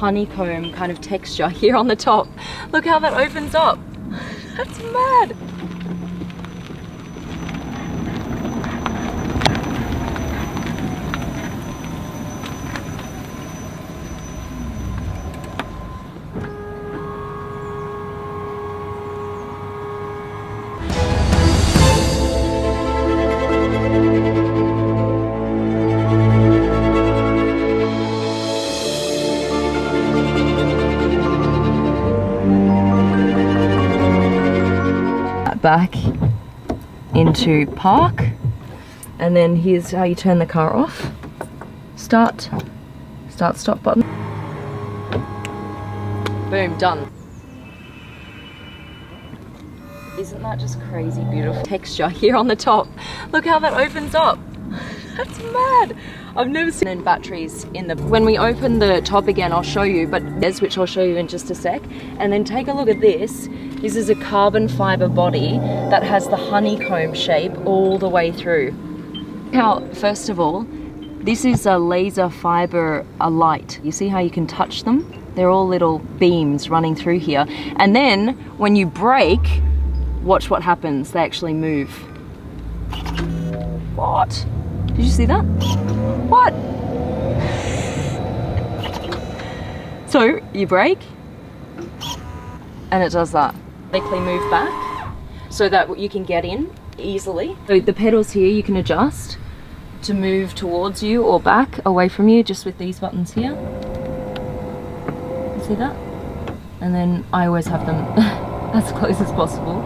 honeycomb kind of texture here on the top. Look how that opens up. That's mad. Back into park, and then here's how you turn the car off. Start, stop button. Boom, done. Isn't that just crazy beautiful texture here on the top? Look how that opens up. That's mad. I've never seen in batteries in the... When we open the top again, I'll show you, but there's, which I'll show you in just a sec. And then take a look at this. This is a carbon fiber body that has the honeycomb shape all the way through. How, first of all, this is a laser fiber, a light. You see how you can touch them? They're all little beams running through here. And then when you brake, watch what happens. They actually move. What? Did you see that? What? So you brake and it does that. Quickly move back so that you can get in easily. So the pedals here you can adjust to move towards you or back away from you just with these buttons here. You see that? And then I always have them as close as possible.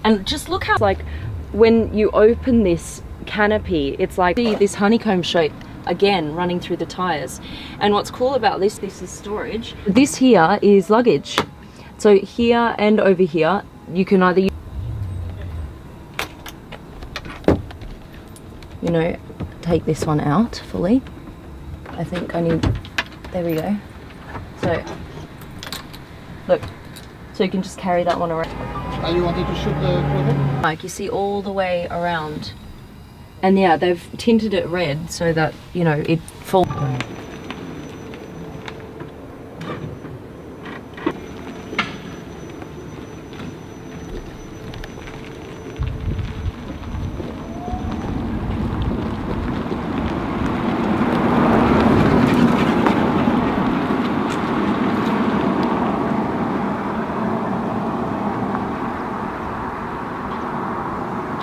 And just look how, like, when you open this canopy, it's like this honeycomb shape again running through the tires. And what's cool about this is storage. This here is luggage. So here and over here, you can either, you know, take this one out fully. I think I need, there we go. So, look, so you can just carry that one around. And you wanted to shoot the quarter? Like you see all the way around. And yeah, they've tinted it red so that, you know, it falls.